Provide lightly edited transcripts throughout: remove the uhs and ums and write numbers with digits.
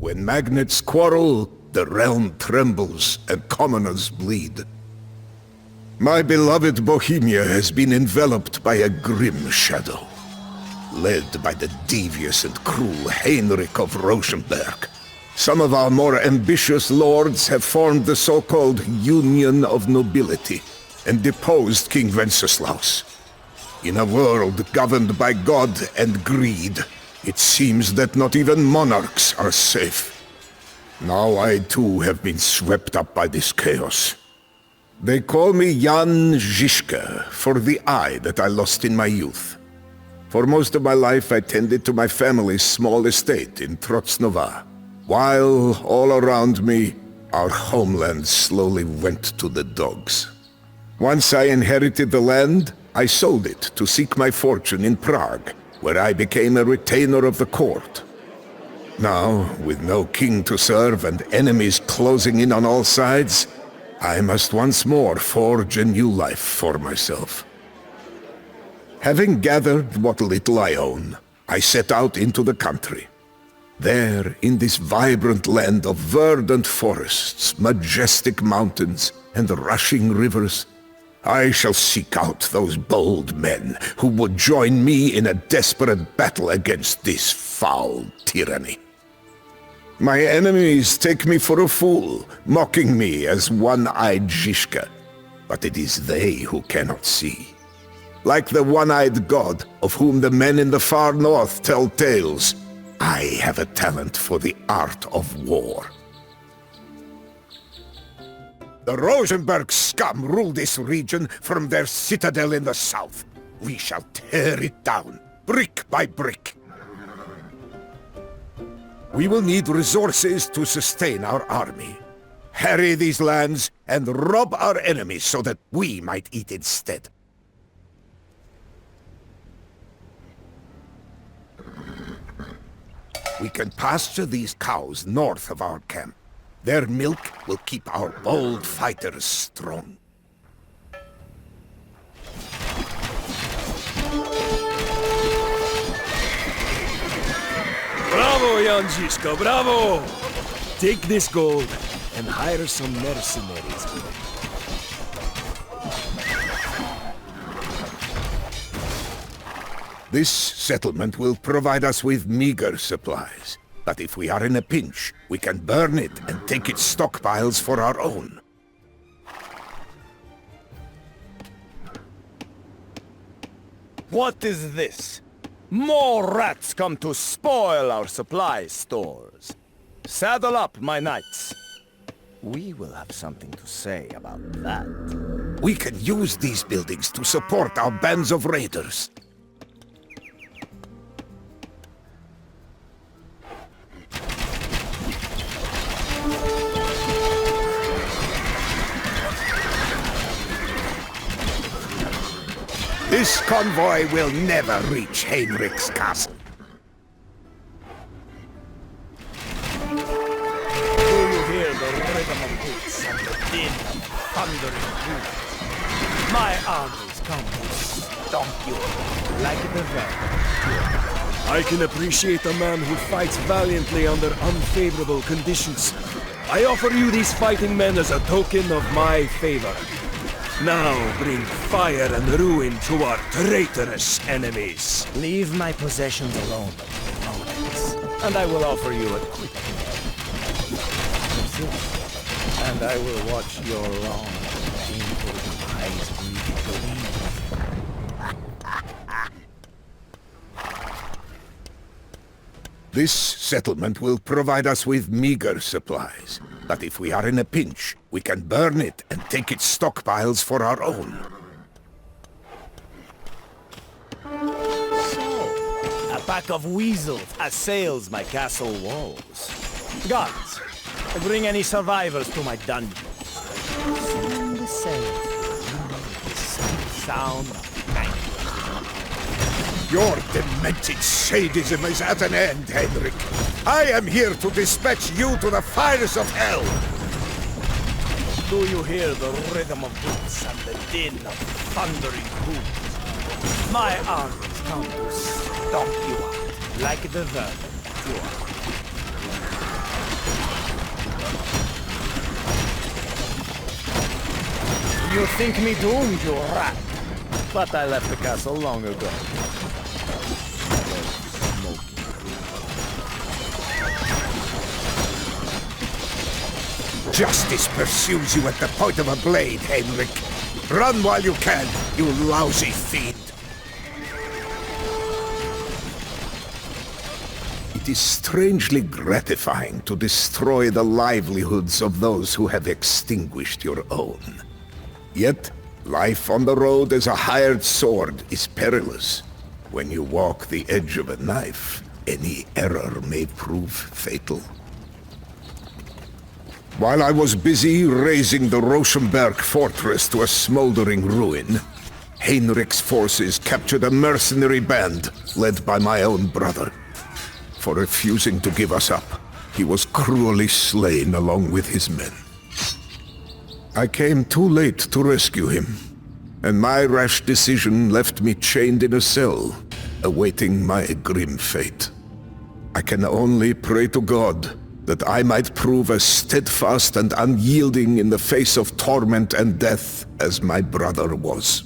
When magnets quarrel, the realm trembles and commoners bleed. My beloved Bohemia has been enveloped by a grim shadow, led by the devious and cruel Heinrich of Rosenberg. Some of our more ambitious lords have formed the so-called Union of Nobility and deposed King Wenceslaus. In a world governed by God and greed, it seems that not even monarchs are safe. Now I too have been swept up by this chaos. They call me Jan Žižka for the eye that I lost in my youth. For most of my life I tended to my family's small estate in Trocnova, while all around me, our homeland slowly went to the dogs. Once I inherited the land, I sold it to seek my fortune in Prague, where I became a retainer of the court. Now, with no king to serve and enemies closing in on all sides, I must once more forge a new life for myself. Having gathered what little I own, I set out into the country. There, in this vibrant land of verdant forests, majestic mountains, and rushing rivers, I shall seek out those bold men who would join me in a desperate battle against this foul tyranny. My enemies take me for a fool, mocking me as one-eyed Žižka, but it is they who cannot see. Like the one-eyed god of whom the men in the far north tell tales, I have a talent for the art of war. The Rosenberg scum rule this region from their citadel in the south. We shall tear it down, brick by brick. We will need resources to sustain our army. Harry these lands and rob our enemies so that we might eat instead. We can pasture these cows north of our camp. Their milk will keep our bold fighters strong. Bravo, Jan Žižka, bravo! Take this gold and hire some mercenaries with it. This settlement will provide us with meager supplies. But if we are in a pinch, we can burn it and take its stockpiles for our own. What is this? More rats come to spoil our supply stores. Saddle up, my knights. We will have something to say about that. We can use these buildings to support our bands of raiders. This convoy will never reach Heinrich's castle. Do you hear the rhythm of boots and the din of thundering hooves? My armies come to stomp you like the venom. I can appreciate a man who fights valiantly under unfavorable conditions. I offer you these fighting men as a token of my favor. Now bring fire and ruin to our traitorous enemies. Leave my possessions alone, Romans, and I will offer you a quick meal. And I will watch your long, painful eyes gleam. This settlement will provide us with meager supplies. But if we are in a pinch, we can burn it and take its stockpiles for our own. So, a pack of weasels assails my castle walls. Guards, bring any survivors to my dungeon. Sound the sound of night. Your demented sadism is at an end, Heinrich. I am here to dispatch you to the fires of hell. Do you hear the rhythm of boots and the din of thundering hooves? My armies come to stomp you out like the vermin you are. You think me doomed, you rat? But I left the castle long ago. Justice pursues you at the point of a blade, Heinrich. Run while you can, you lousy fiend. It is strangely gratifying to destroy the livelihoods of those who have extinguished your own. Yet, life on the road as a hired sword is perilous. When you walk the edge of a knife, any error may prove fatal. While I was busy razing the Rosenberg fortress to a smoldering ruin, Heinrich's forces captured a mercenary band led by my own brother. For refusing to give us up, he was cruelly slain along with his men. I came too late to rescue him, and my rash decision left me chained in a cell, awaiting my grim fate. I can only pray to God that I might prove as steadfast and unyielding in the face of torment and death as my brother was.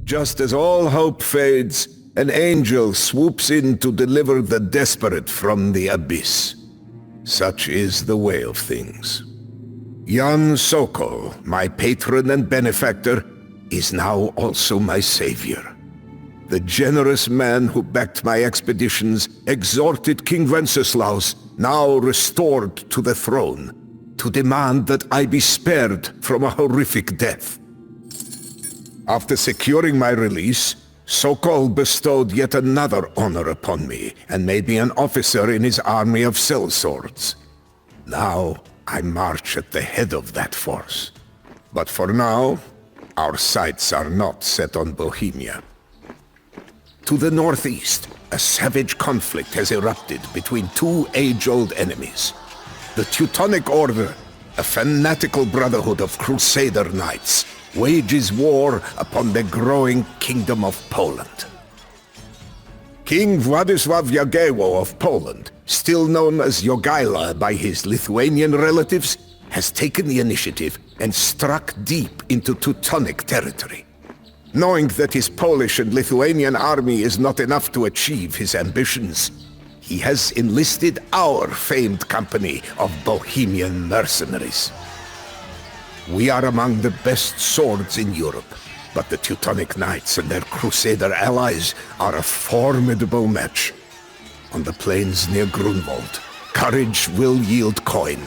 Just as all hope fades, an angel swoops in to deliver the desperate from the abyss. Such is the way of things. Jan Sokol, my patron and benefactor, is now also my savior. The generous man who backed my expeditions exhorted King Wenceslaus, now restored to the throne, to demand that I be spared from a horrific death. After securing my release, Sokol bestowed yet another honor upon me and made me an officer in his army of sellswords. Now, I march at the head of that force. But for now, our sights are not set on Bohemia. To the northeast, a savage conflict has erupted between two age-old enemies. The Teutonic Order, a fanatical brotherhood of crusader knights, wages war upon the growing Kingdom of Poland. King Władysław Jagiełło of Poland, still known as Jogaila by his Lithuanian relatives, has taken the initiative and struck deep into Teutonic territory. Knowing that his Polish and Lithuanian army is not enough to achieve his ambitions, he has enlisted our famed company of Bohemian mercenaries. We are among the best swords in Europe, but the Teutonic Knights and their Crusader allies are a formidable match. On the plains near Grunwald, courage will yield coin,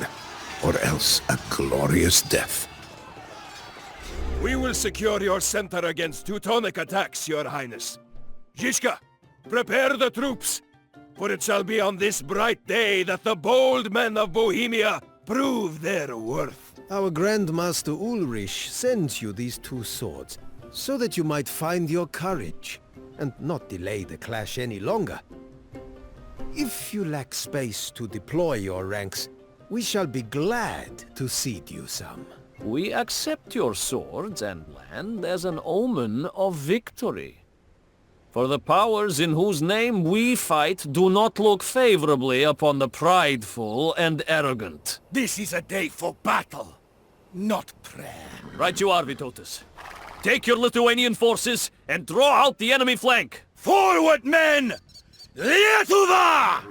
or else a glorious death. We will secure your center against Teutonic attacks, your highness. Žižka, prepare the troops, for it shall be on this bright day that the bold men of Bohemia prove their worth. Our Grand Master Ulrich sends you these two swords, so that you might find your courage, and not delay the clash any longer. If you lack space to deploy your ranks, we shall be glad to cede you some. We accept your swords and land as an omen of victory. For the powers in whose name we fight do not look favorably upon the prideful and arrogant. This is a day for battle, not prayer. Right you are, Vytautas. Take your Lithuanian forces and draw out the enemy flank. Forward, men! Lietuva!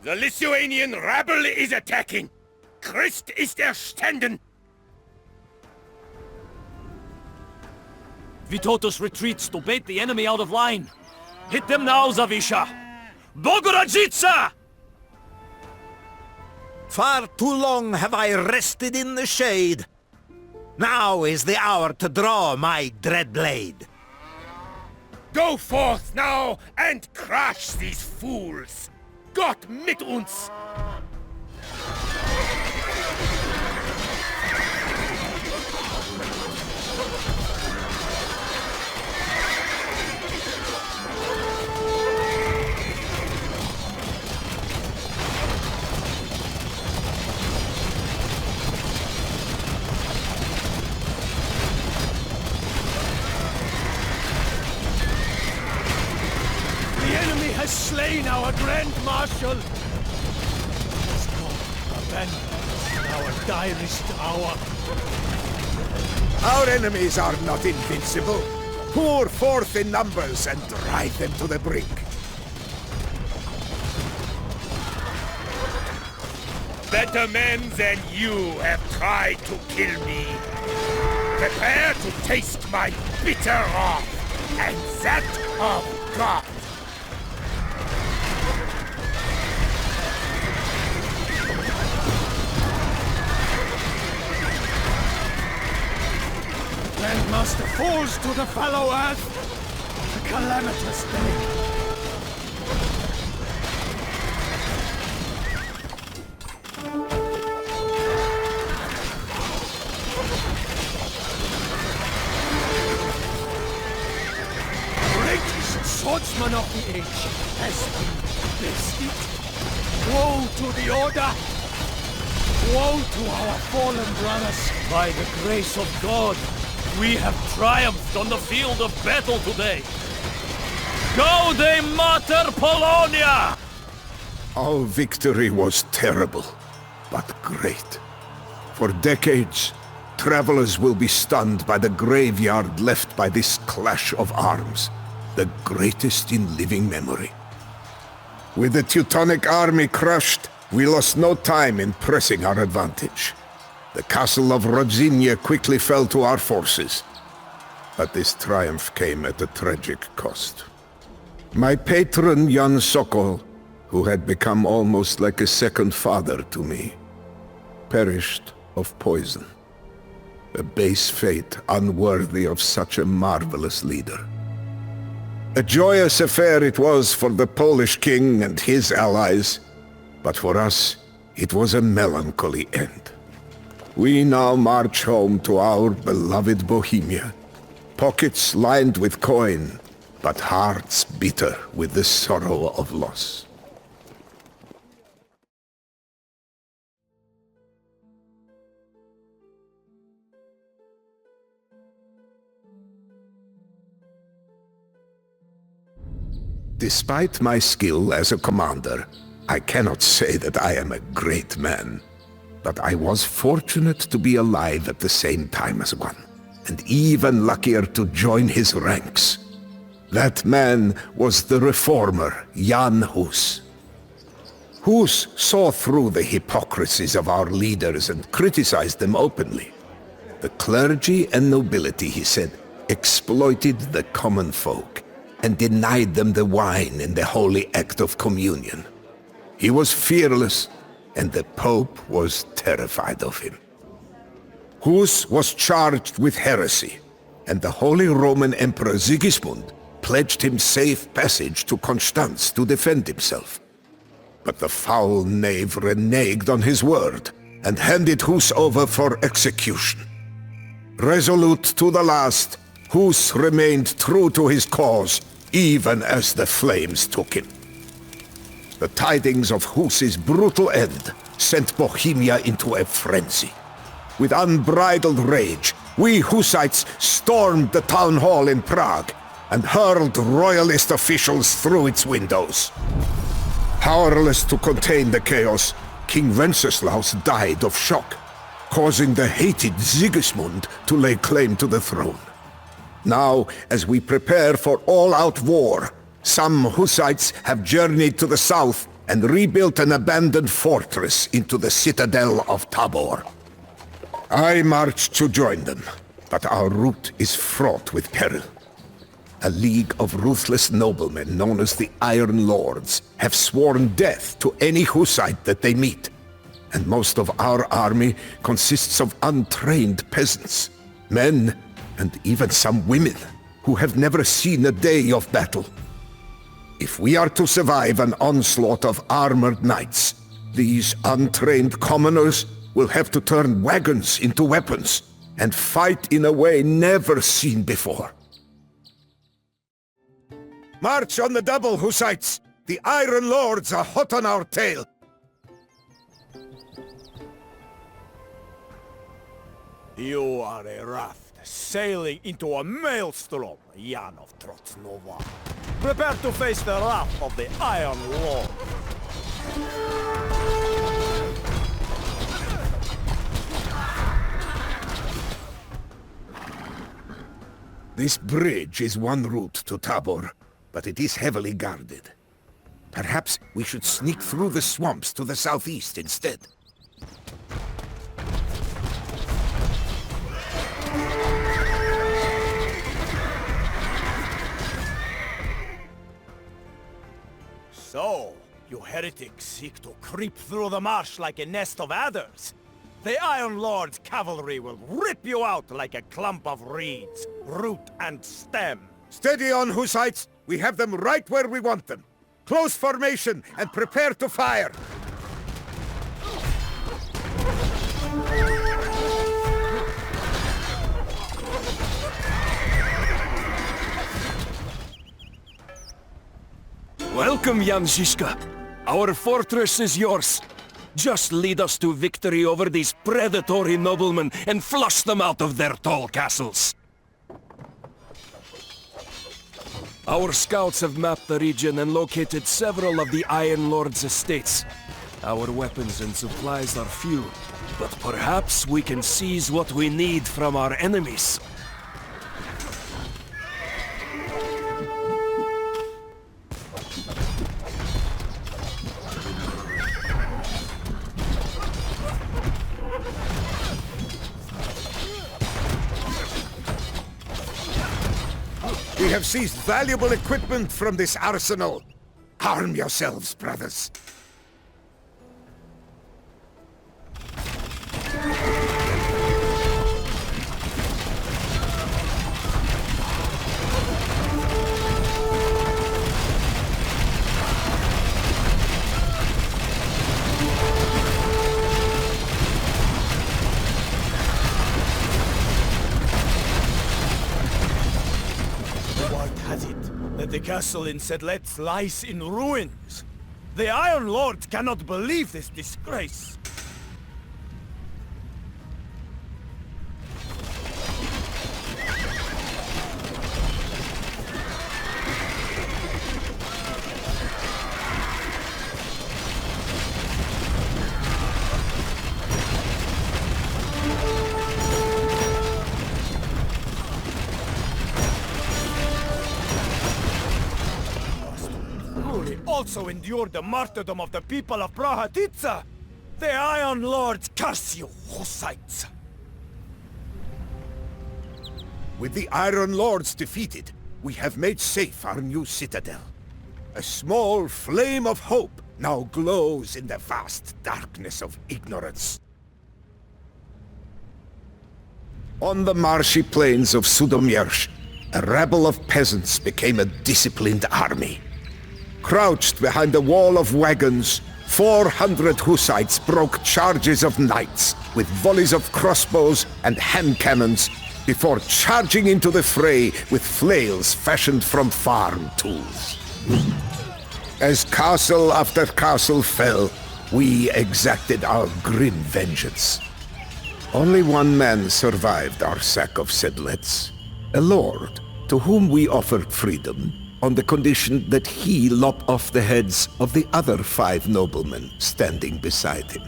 The Lithuanian rabble is attacking. Christ ist erstanden. Vytautas retreats to bait the enemy out of line. Hit them now, Zawisza! Bogorodžica! Far too long have I rested in the shade. Now is the hour to draw my dread blade. Go forth now and crush these fools. Gott mit uns! has slain our Grand Marshal! Has God abandoned us in our direst hour? Our enemies are not invincible. Pour forth in numbers and drive them to the brink. Better men than you have tried to kill me. Prepare to taste my bitter wrath, and that of God. Grandmaster falls to the fallow earth. A calamitous day. Swordsman of the age has been bested. Woe to the Order! Woe to our fallen brothers! By the grace of God, we have triumphed on the field of battle today. Gaude Mater Polonia! Our victory was terrible, but great. For decades, travelers will be stunned by the graveyard left by this clash of arms. The greatest in living memory. With the Teutonic army crushed, we lost no time in pressing our advantage. The castle of Rodzinie quickly fell to our forces. But this triumph came at a tragic cost. My patron Jan Sokol, who had become almost like a second father to me, perished of poison. A base fate unworthy of such a marvelous leader. A joyous affair it was for the Polish king and his allies, but for us, it was a melancholy end. We now march home to our beloved Bohemia, pockets lined with coin, but hearts bitter with the sorrow of loss. Despite my skill as a commander, I cannot say that I am a great man. But I was fortunate to be alive at the same time as one, and even luckier to join his ranks. That man was the reformer, Jan Hus. Hus saw through the hypocrisies of our leaders and criticized them openly. The clergy and nobility, he said, exploited the common folk and denied them the wine in the holy act of communion. He was fearless, and the Pope was terrified of him. Hus was charged with heresy, and the Holy Roman Emperor Sigismund pledged him safe passage to Constance to defend himself. But the foul knave reneged on his word, and handed Hus over for execution. Resolute to the last, Hus remained true to his cause, even as the flames took him. The tidings of Hus's brutal end sent Bohemia into a frenzy. With unbridled rage, we Hussites stormed the town hall in Prague and hurled royalist officials through its windows. Powerless to contain the chaos, King Wenceslaus died of shock, causing the hated Sigismund to lay claim to the throne. Now, as we prepare for all-out war, some Hussites have journeyed to the south and rebuilt an abandoned fortress into the citadel of Tabor. I marched to join them, but our route is fraught with peril. A league of ruthless noblemen known as the Iron Lords have sworn death to any Hussite that they meet, and most of our army consists of untrained peasants, men, and even some women who have never seen a day of battle. If we are to survive an onslaught of armored knights, these untrained commoners will have to turn wagons into weapons and fight in a way never seen before. March on the double, Hussites! The Iron Lords are hot on our tail! You are a raft sailing into a maelstrom, Jan of Trocnova. Prepare to face the wrath of the Iron Lord. This bridge is one route to Tabor, but it is heavily guarded. Perhaps we should sneak through the swamps to the southeast instead. So, you heretics seek to creep through the marsh like a nest of adders? The Iron Lord's cavalry will rip you out like a clump of reeds, root and stem. Steady on, Hussites! We have them right where we want them. Close formation and prepare to fire! Welcome, Jan Žižka. Our fortress is yours. Just lead us to victory over these predatory noblemen and flush them out of their tall castles. Our scouts have mapped the region and located several of the Iron Lord's estates. Our weapons and supplies are few, but perhaps we can seize what we need from our enemies. We have seized valuable equipment from this arsenal. Arm yourselves, brothers. The castle in Sedlec lies in ruins. The Iron Lord cannot believe this disgrace. Also endured the martyrdom of the people of Prahatica. The Iron Lords curse you, Hussites! With the Iron Lords defeated, we have made safe our new citadel. A small flame of hope now glows in the vast darkness of ignorance. On the marshy plains of Sudomierz, a rabble of peasants became a disciplined army. Crouched behind a wall of wagons, 400 Hussites broke charges of knights with volleys of crossbows and hand cannons before charging into the fray with flails fashioned from farm tools. As castle after castle fell, we exacted our grim vengeance. Only one man survived our sack of Sedlec, a lord to whom we offered freedom on the condition that he lop off the heads of the other 5 noblemen standing beside him.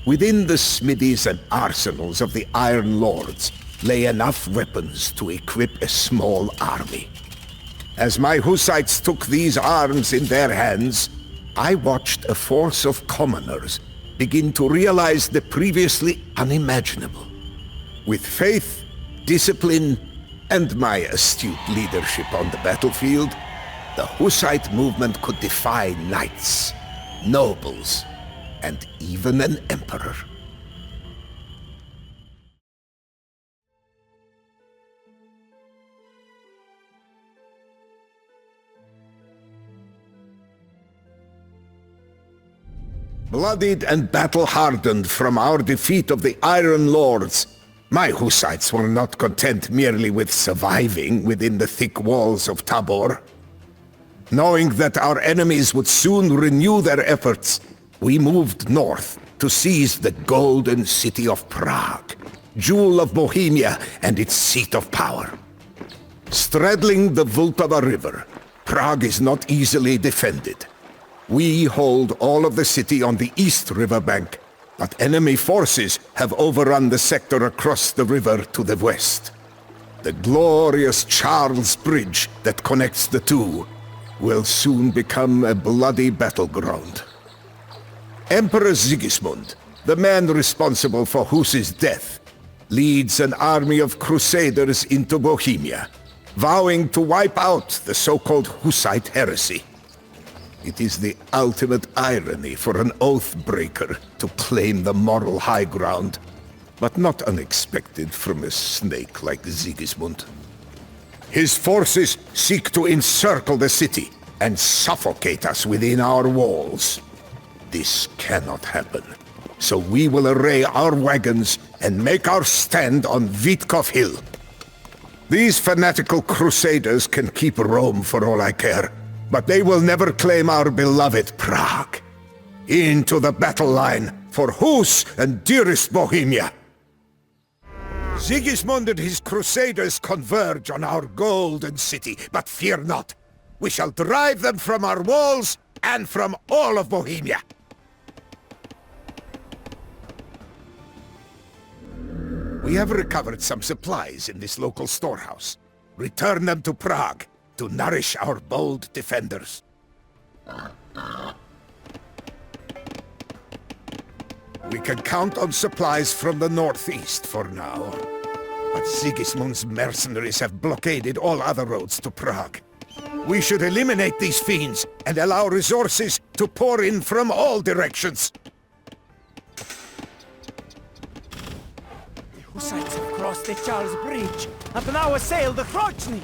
Within the smithies and arsenals of the Iron Lords lay enough weapons to equip a small army. As my Hussites took these arms in their hands, I watched a force of commoners begin to realize the previously unimaginable. With faith, discipline, and my astute leadership on the battlefield, the Hussite movement could defy knights, nobles, and even an emperor. Bloodied and battle-hardened from our defeat of the Iron Lords, my Hussites were not content merely with surviving within the thick walls of Tabor. Knowing that our enemies would soon renew their efforts, we moved north to seize the golden city of Prague, jewel of Bohemia and its seat of power. Straddling the Vltava River, Prague is not easily defended. We hold all of the city on the east riverbank, but enemy forces have overrun the sector across the river to the west. The glorious Charles Bridge that connects the two will soon become a bloody battleground. Emperor Sigismund, the man responsible for Hus's death, leads an army of crusaders into Bohemia, vowing to wipe out the so-called Hussite heresy. It is the ultimate irony for an oath-breaker to claim the moral high ground, but not unexpected from a snake like Sigismund. His forces seek to encircle the city and suffocate us within our walls. This cannot happen, so we will array our wagons and make our stand on Witkov Hill. These fanatical crusaders can keep Rome for all I care, but they will never claim our beloved Prague. Into the battle line for Hus and dearest Bohemia. Sigismund and his crusaders converge on our golden city, but fear not. We shall drive them from our walls and from all of Bohemia. We have recovered some supplies in this local storehouse. Return them to Prague to nourish our bold defenders. We can count on supplies from the northeast for now. But Sigismund's mercenaries have blockaded all other roads to Prague. We should eliminate these fiends and allow resources to pour in from all directions. The Hussites have crossed the Charles Bridge and now assail the Trocnova.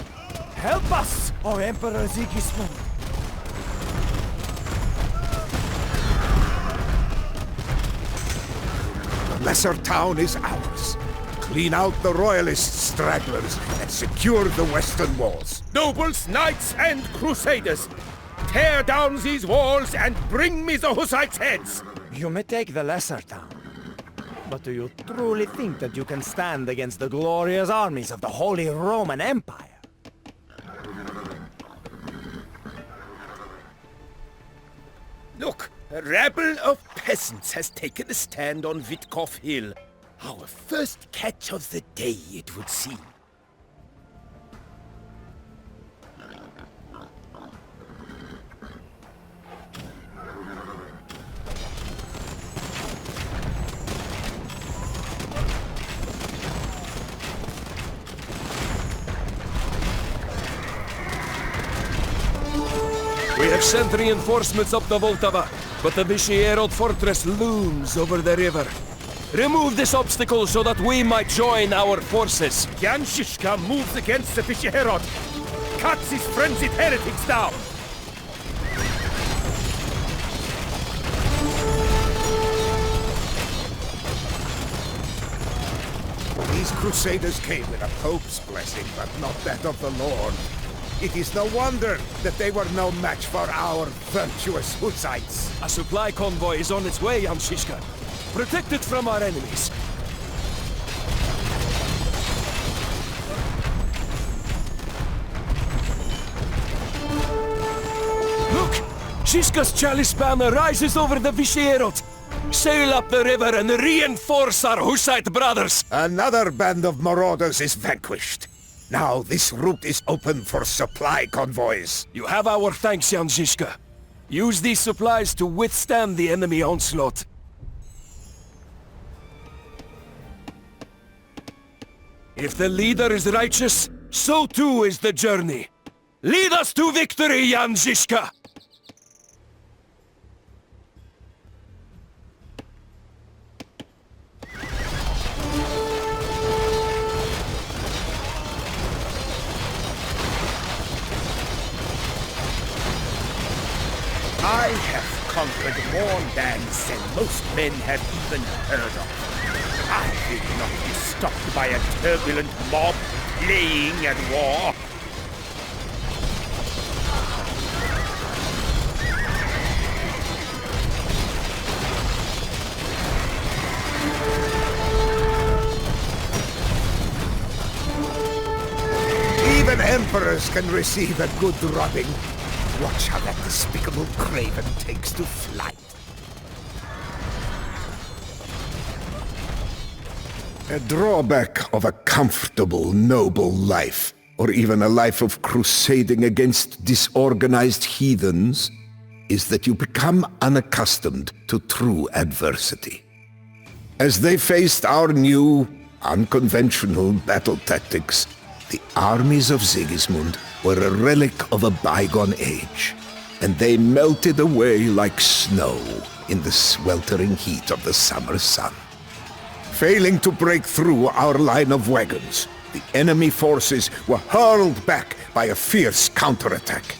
Help us, O Emperor Sigismund! The lesser town is ours. Clean out the royalist stragglers and secure the western walls. Nobles, knights, and crusaders! Tear down these walls and bring me the Hussites' heads! You may take the lesser town, but do you truly think that you can stand against the glorious armies of the Holy Roman Empire? Look, a rabble of peasants has taken a stand on Witkov Hill. Our first catch of the day, it would seem. We have sent reinforcements up the Voltava, but the Vyshegorod fortress looms over the river. Remove this obstacle so that we might join our forces. Jan Žižka moves against the Vyshegorod. Cut these frenzied heretics down. These crusaders came with a pope's blessing, but not that of the Lord. It is no wonder that they were no match for our virtuous Hussites. A supply convoy is on its way, Jan Žižka. Protect it from our enemies. Look! Žižka's chalice banner rises over the Vyshegorod. Sail up the river and reinforce our Hussite brothers! Another band of marauders is vanquished. Now this route is open for supply convoys. You have our thanks, Jan Žižka. Use these supplies to withstand the enemy onslaught. If the leader is righteous, so too is the journey. Lead us to victory, Jan Žižka! I have conquered more lands than most men have even heard of. I will not be stopped by a turbulent mob playing at war. Even emperors can receive a good drubbing. Watch how that despicable craven takes to flight. A drawback of a comfortable, noble life, or even a life of crusading against disorganized heathens, is that you become unaccustomed to true adversity. As they faced our new, unconventional battle tactics, the armies of Sigismund were a relic of a bygone age, and they melted away like snow in the sweltering heat of the summer sun. Failing to break through our line of wagons, the enemy forces were hurled back by a fierce counterattack.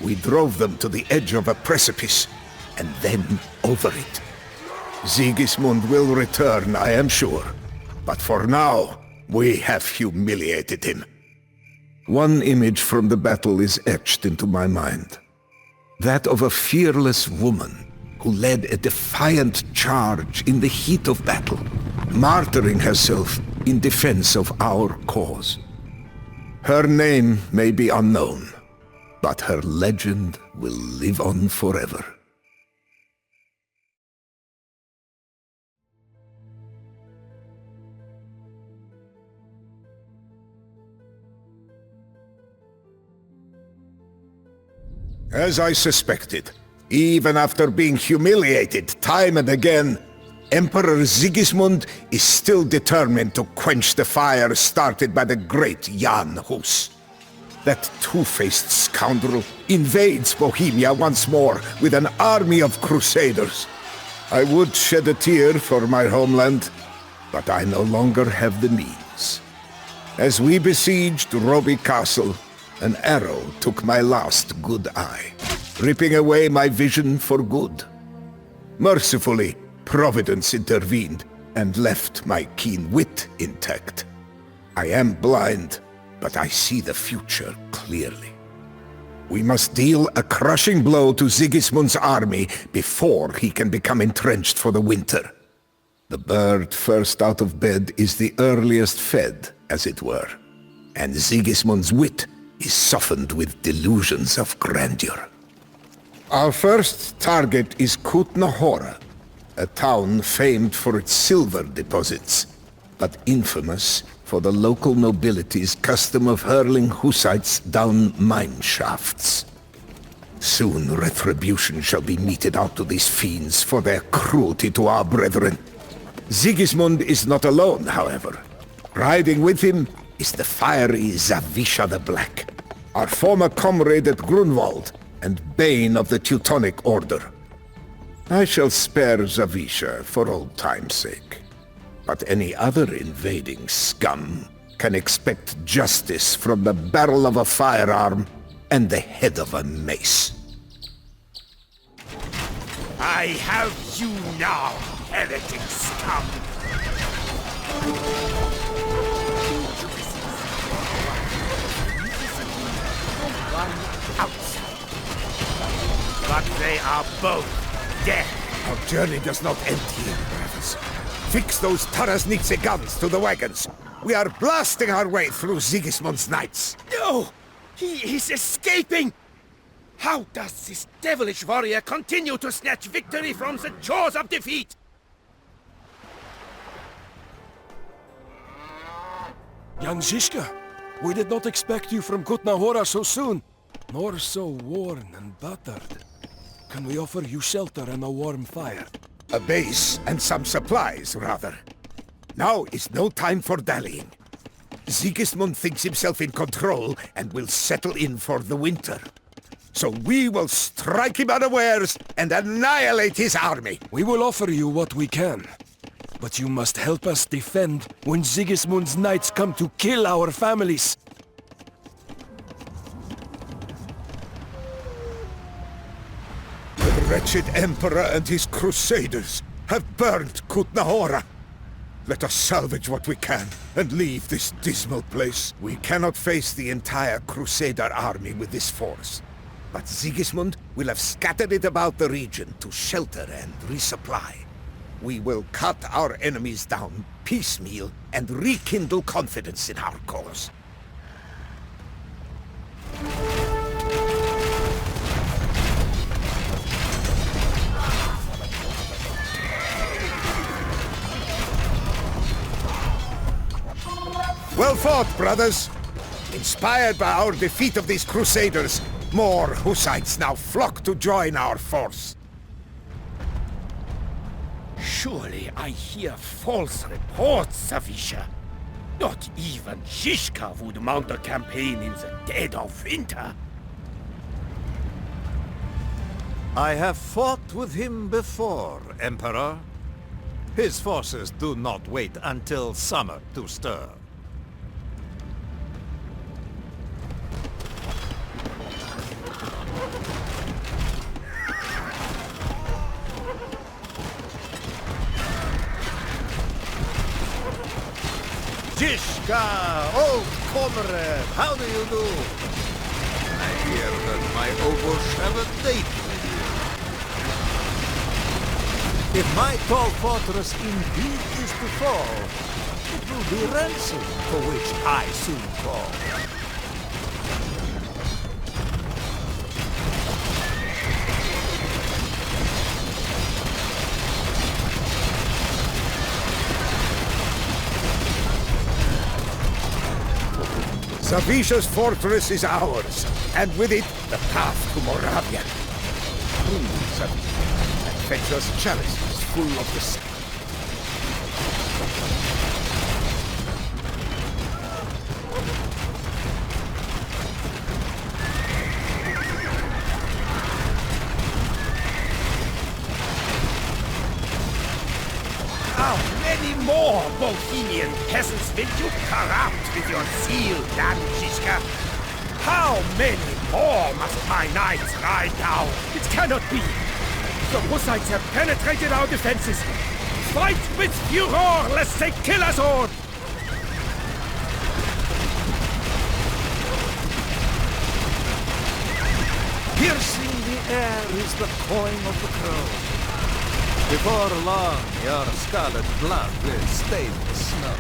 We drove them to the edge of a precipice, and then over it. Sigismund will return, I am sure, but for now, we have humiliated him. One image from the battle is etched into my mind. That of a fearless woman who led a defiant charge in the heat of battle, martyring herself in defense of our cause. Her name may be unknown, but her legend will live on forever. As I suspected, even after being humiliated time and again, Emperor Sigismund is still determined to quench the fire started by the great Jan Hus. That two-faced scoundrel invades Bohemia once more with an army of crusaders. I would shed a tear for my homeland, but I no longer have the means. As we besieged Roby Castle, an arrow took my last good eye, ripping away my vision for good. Mercifully, Providence intervened and left my keen wit intact. I am blind, but I see the future clearly. We must deal a crushing blow to Sigismund's army before he can become entrenched for the winter. The bird first out of bed is the earliest fed, as it were, and Sigismund's wit is softened with delusions of grandeur. Our first target is Trocnova, a town famed for its silver deposits, but infamous for the local nobility's custom of hurling Hussites down mine shafts. Soon retribution shall be meted out to these fiends for their cruelty to our brethren. Sigismund is not alone, however. Riding with him is the fiery Zawisza the Black, our former comrade at Grunwald and bane of the Teutonic Order. I shall spare Zawisza for old time's sake, but any other invading scum can expect justice from the barrel of a firearm and the head of a mace. I have you now, heretic scum! Outside. But they are both dead. Our journey does not end here, brothers. Fix those Tarasnitze guns to the wagons. We are blasting our way through Sigismund's knights. No! He is escaping! How does this devilish warrior continue to snatch victory from the jaws of defeat? Young Žižka, we did not expect you from Trocnova so soon, nor so worn and battered. Can we offer you shelter and a warm fire? A base and some supplies, rather. Now is no time for dallying. Sigismund thinks himself in control and will settle in for the winter. So we will strike him unawares and annihilate his army. We will offer you what we can, but you must help us defend when Sigismund's knights come to kill our families. The wretched Emperor and his crusaders have burned Trocnova. Let us salvage what we can and leave this dismal place. We cannot face the entire Crusader army with this force, but Sigismund will have scattered it about the region to shelter and resupply. We will cut our enemies down piecemeal and rekindle confidence in our cause. Well fought, brothers. Inspired by our defeat of these crusaders, more Hussites now flock to join our force. Surely I hear false reports, Zawisza. Not even Žižka would mount a campaign in the dead of winter. I have fought with him before, Emperor. His forces do not wait until summer to stir. Žižka, old comrade, how do you do? I hear that my Obosh have a date with you. If my tall fortress indeed is to fall, it will be ransom for which I soon call. Zawisza's fortress is ours, and with it, the path to Moravia. Truly, Zawisza, and fetch us chalices full of the same. How many more Bohemian peasants will you corrupt with your zeal, damn Žižka? How many more must my knights ride down? It cannot be! The Hussites have penetrated our defenses! Fight with furor, lest they kill us all! Piercing the air is the cawing of the crow. Before long, your scarlet blood will stain the snow.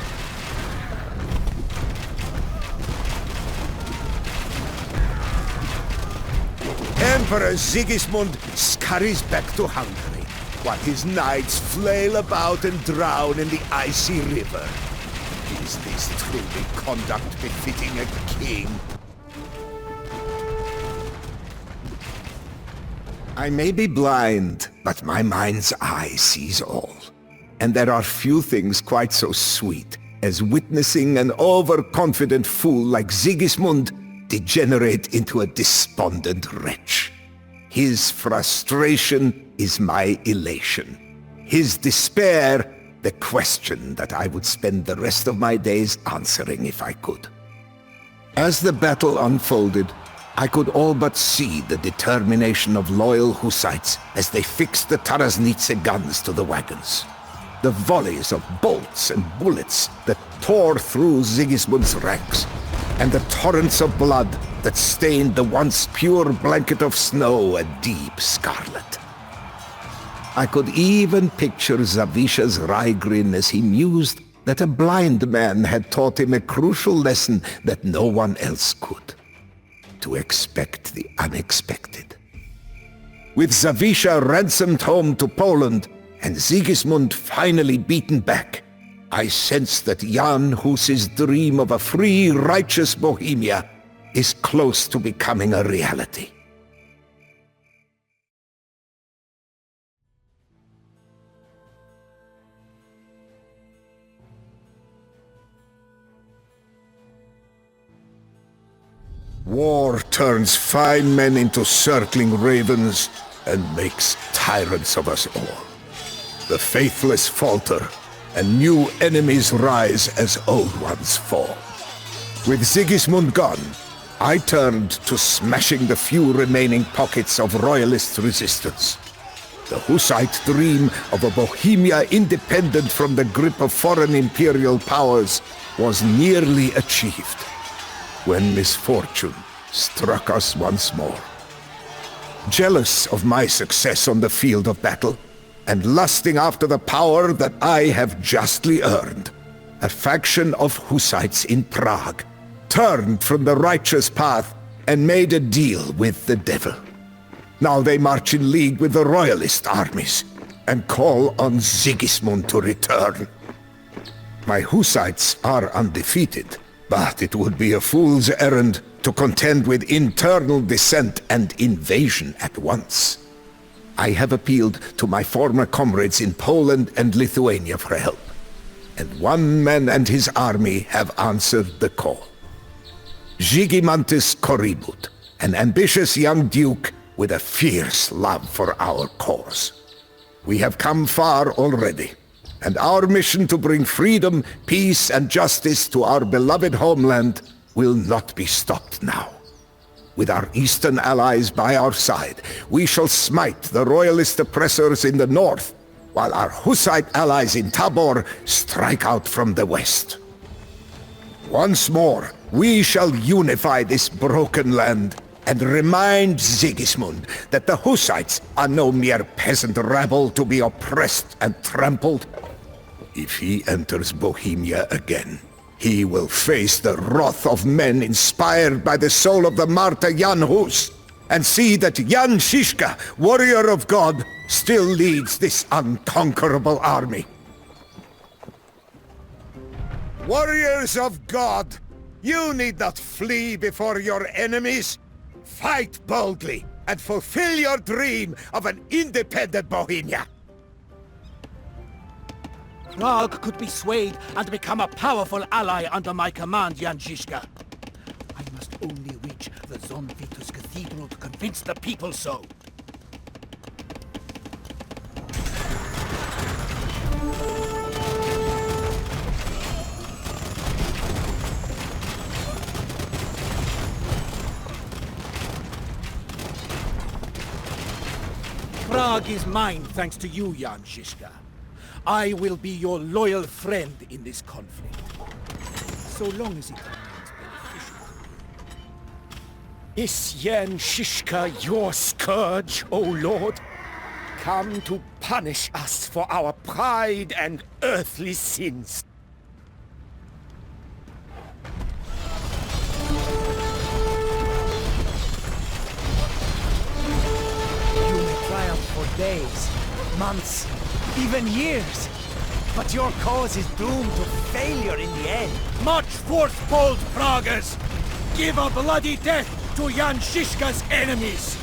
Emperor Sigismund scurries back to Hungary, while his knights flail about and drown in the icy river. Is this truly conduct befitting a king? I may be blind, but my mind's eye sees all. And there are few things quite so sweet as witnessing an overconfident fool like Sigismund degenerate into a despondent wretch. His frustration is my elation. His despair, the question that I would spend the rest of my days answering if I could. As the battle unfolded, I could all but see the determination of loyal Hussites as they fixed the Taraznitse guns to the wagons. The volleys of bolts and bullets that tore through Sigismund's ranks, and the torrents of blood that stained the once pure blanket of snow a deep scarlet. I could even picture Zawisza's wry grin as he mused that a blind man had taught him a crucial lesson that no one else could. To expect the unexpected. With Zawisza ransomed home to Poland and Sigismund finally beaten back, I sense that Jan Hus's dream of a free, righteous Bohemia is close to becoming a reality. War turns fine men into circling ravens and makes tyrants of us all. The faithless falter, and new enemies rise as old ones fall. With Sigismund gone, I turned to smashing the few remaining pockets of royalist resistance. The Hussite dream of a Bohemia independent from the grip of foreign imperial powers was nearly achieved, when misfortune struck us once more. Jealous of my success on the field of battle, and lusting after the power that I have justly earned, a faction of Hussites in Prague turned from the righteous path and made a deal with the devil. Now they march in league with the royalist armies and call on Sigismund to return. My Hussites are undefeated, But it would be a fool's errand to contend with internal dissent and invasion at once. I have appealed to my former comrades in Poland and Lithuania for help, and one man and his army have answered the call. Żygimantis Korybut, an ambitious young duke with a fierce love for our cause. We have come far already, and our mission to bring freedom, peace, and justice to our beloved homeland will not be stopped now. With our eastern allies by our side, we shall smite the royalist oppressors in the north, while our Hussite allies in Tabor strike out from the west. Once more, we shall unify this broken land and remind Sigismund that the Hussites are no mere peasant rabble to be oppressed and trampled. If he enters Bohemia again, he will face the wrath of men inspired by the soul of the martyr Jan Hus, and see that Jan Žižka, warrior of God, still leads this unconquerable army. Warriors of God, you need not flee before your enemies. Fight boldly and fulfill your dream of an independent Bohemia. Prague could be swayed and become a powerful ally under my command, Jan Žižka. I must only reach the Zonvitus Cathedral to convince the people so. Prague is mine thanks to you, Jan Žižka. I will be your loyal friend in this conflict, so long as it remains beneficial. Is Jan Žižka your scourge, O Lord? Come to punish us for our pride and earthly sins. You may triumph for days, months, even years. But your cause is doomed to failure in the end. March forth, bold Praguers! Give a bloody death to Jan Žižka's enemies!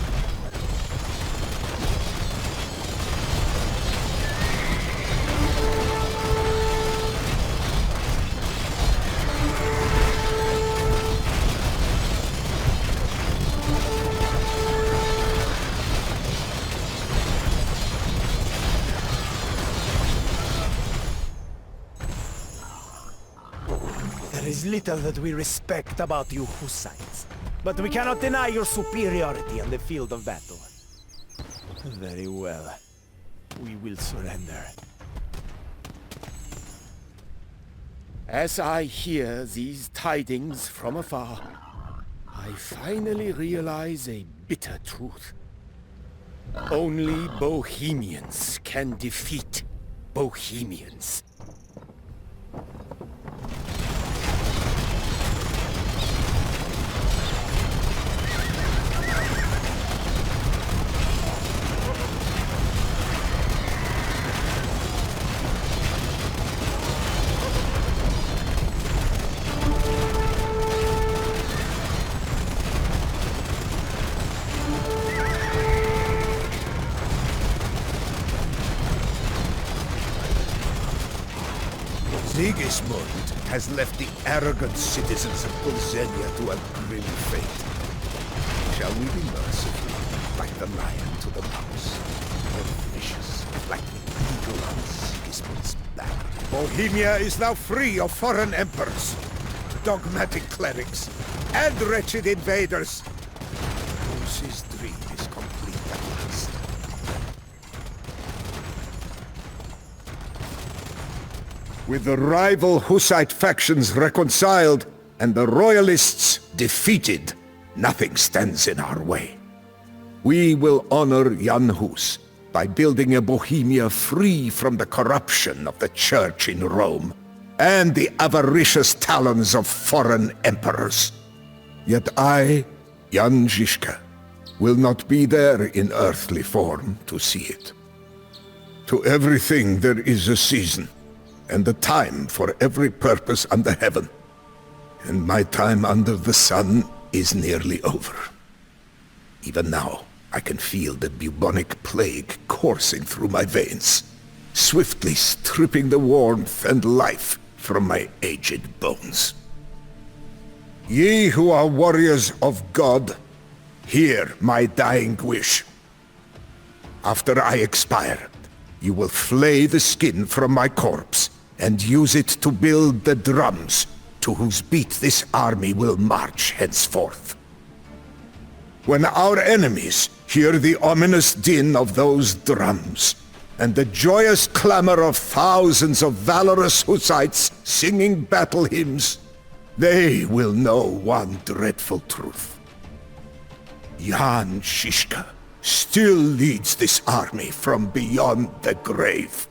There is little that we respect about you Hussites, but we cannot deny your superiority on the field of battle. Very well. We will surrender. As I hear these tidings from afar, I finally realize a bitter truth. Only Bohemians can defeat Bohemians. Sigismund has left the arrogant citizens of Bolzenia to a grim fate. Shall we be merciful, like the lion to the mouse, or vicious, like the eagle on Sigismund's back? Bohemia is now free of foreign emperors, dogmatic clerics, and wretched invaders. Hus's dream is complete at last. With the rival Hussite factions reconciled and the royalists defeated, nothing stands in our way. We will honor Jan Hus by building a Bohemia free from the corruption of the Church in Rome and the avaricious talons of foreign emperors. Yet I, Jan Žižka, will not be there in earthly form to see it. To everything there is a season, and a time for every purpose under heaven. and my time under the sun is nearly over. Even now, I can feel the bubonic plague coursing through my veins, swiftly stripping the warmth and life from my aged bones. Ye who are warriors of God, hear my dying wish. After I expire, you will flay the skin from my corpse and use it to build the drums to whose beat this army will march henceforth. When our enemies hear the ominous din of those drums, and the joyous clamor of thousands of valorous Hussites singing battle hymns, they will know one dreadful truth. Jan Žižka still leads this army from beyond the grave.